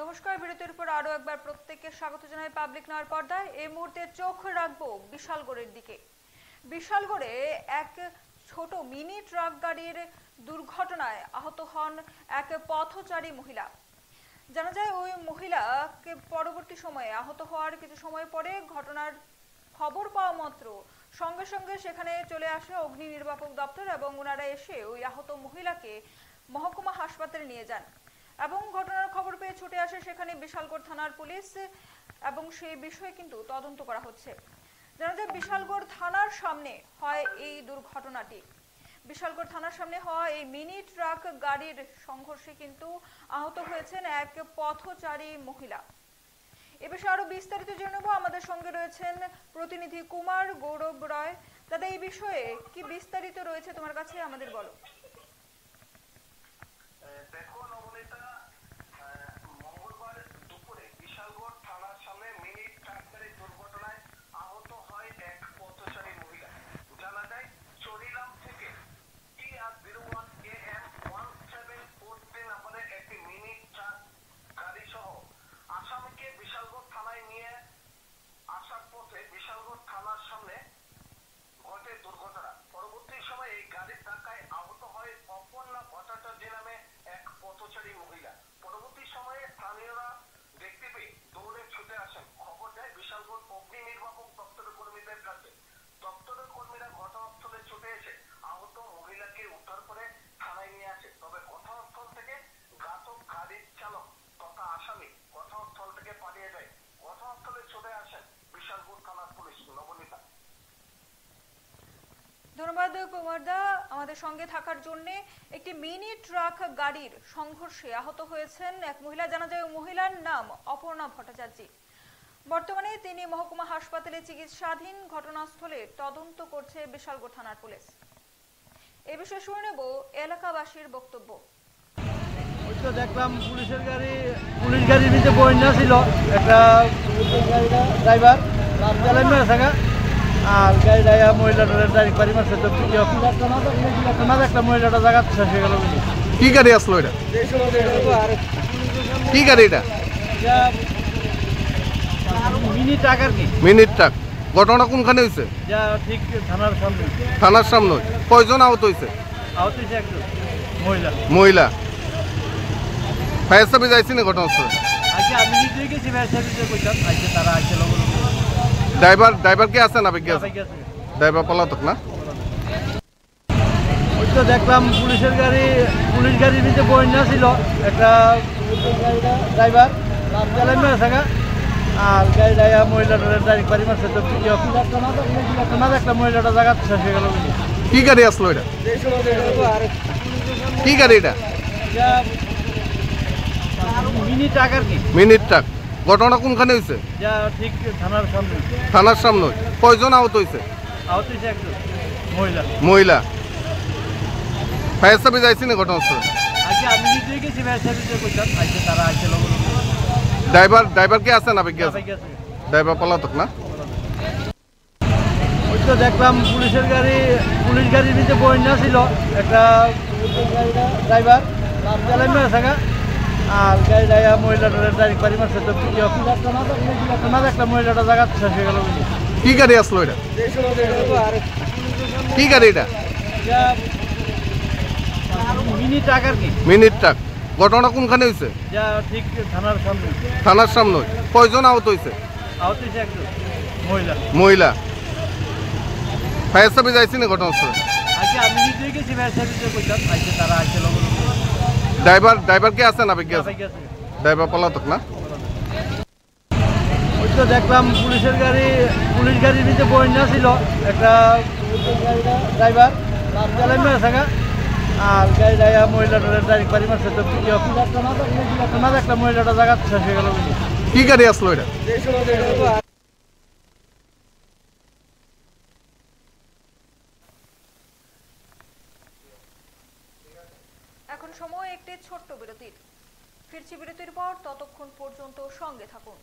নমস্কার, বিরতির পর আরো একবার প্রত্যেককে স্বাগত জানাই পাবলিক নয়ার পর্দায়। এই মুহূর্তে চোখ রাখবো বিশালগড়ের দিকে। বিশালগড়ে এক ছোট মিনি ট্রাক গাড়ির দুর্ঘটনায় আহত হন এক পথচারী মহিলা। জানা যায় ওই মহিলাকে পরবর্তী সময়ে আহত হওয়ার কিছু সময় পরে ঘটনার খবর পাওয়া মাত্র সঙ্গে সঙ্গে সেখানে চলে আসে অগ্নি নির্বাপক দপ্তর এবং ওনারা এসে ওই আহত মহিলাকে মহকুমা হাসপাতালে নিয়ে যান এবং ঘটনার খবর পেয়ে ছুটে আসে সেখানে বিশালগড় থানার পুলিশ এবং সেই বিষয়ে কিন্তু তদন্ত করা হচ্ছে। জানা যায় বিশালগড় থানার সামনে হয় এই দুর্ঘটনাটি। বিশালগড় থানার সামনে হওয়া এই মিনি ট্রাক গাড়ির সংঘর্ষে কিন্তু আহত হয়েছেন এক পথচারী মহিলা। এ বিষয়ে আরো বিস্তারিত জানাবো, আমাদের সঙ্গে রয়েছেন প্রতিনিধি কুমার গৌরব রায়। দাদা, এই বিষয়ে কি বিস্তারিত রয়েছে তোমার কাছে, আমাদের বলো। ধন্যবাদ কুমারদা আমাদের সঙ্গে থাকার জন্য। একটি মিনি ট্রাক গাড়ির সংঘর্ষে আহত হয়েছেন এক মহিলা। জানা যায় মহিলার নাম অপর্ণা ভট্টাচার্য। বর্তমানে তিনি মহকুমা হাসপাতালে চিকিৎসাধীন। ঘটনাস্থলে তদন্ত করছে বিশালগড় থানার পুলিশ। এ বিষয়ে শুনে নেব এলাকাবাসীর বক্তব্য। দেখলাম পুলিশ গাড়ির নিচে বন্যা ছিল, একটা ড্রাইভার থাকা আর গাড়িটা মহিলাটা ডাইরেক্ট বাড়ি মারছে। তো একটা মহিলাটা জায়গা শেষ হয়ে গেল। কি গাড়ি আসলো এটা? কি গাড়ি এটা? মিনি ট্রাক আর কি। Mini truck. ঘটনা কোনখানে হয়েছে? ঠিক থানার সামনে। থানার সামনে। কয়জন আহত হয়েছে? আহত হয়েছে একজন মহিলা। মহিলা। ফায়ার সার্ভিস আইসি না ঘটনাস্থলে? আজকে আমি নিজেই গেছি ফায়ার সার্ভিসে কইতাম, আজকে তারা আসছে। ড্রাইভার কে আছে না? ড্রাইভার পলাতক না? ওই তো দেখলাম পুলিশ গাড়ির নিচে বন্যা ছিল, একটা ড্রাইভার থাকা আর গাড়িটা মহিলাটা ডাইরেক্ট বাড়ি মারছে। তো একটা মহিলাটা জায়গা শেষ হয়ে গেল। কি গাড়ি আসলো এটা? কি গাড়ি এটা? মিনি ট্রাক আর কি। Mini truck. ঘটনা কোনখানে হয়েছে? ঠিক থানার সামনে। থানার সামনে। কয়জন আহত হয়েছে? আহত হয়েছে একজন মহিলা। মহিলা। ফায়ার সার্ভিস আইসি না ঘটনাস্থলে? আজকে আমি নিজেই গেছি ফায়ার সার্ভিসে কইতাম, আজকে তারা আসছে। ড্রাইভার কে আছে না? ড্রাইভার পলাতক না? ওই তো দেখলাম পুলিশ গাড়ির নিচে বন্যা ছিল, একটা ড্রাইভার থাকা আর গাড়িটা মহিলাটা ডাইরেক্ট বাড়ি মারছে। তো একটা মহিলাটা জায়গা শেষ হয়ে গেল। কি গাড়ি আসলো এটা? কি গাড়ি এটা? মিনি ট্রাক আর কি। Mini truck. ঘটনা কোনখানে হয়েছে? ঠিক থানার সামনে। থানার সামনে। কয়জন আহত হয়েছে? আহত হয়েছে একজন মহিলা। মহিলা। ফায়ার সার্ভিস আইসি না ঘটনাস্থলে? আজকে আমি নিজেই গেছি ফায়ার সার্ভিসে কইতাম, আজকে তারা আসছে। ড্রাইভার কে আছে না? ড্রাইভার পলাতক না? ওই তো দেখলাম পুলিশ গাড়ির নিচে বন্যা ছিল, একটা ড্রাইভার থাকা আর গাড়িটা মহিলাটা ডাইরেক্ট বাড়ি মারছে। তো একটা মহিলাটা জায়গা শেষ হয়ে গেল। কি গাড়ি আসলো এটা? এখন সময় একটি ছোট্ট বিরতির। ফিরছি বিরতির পর, ততক্ষণ পর্যন্ত সঙ্গে থাকুন।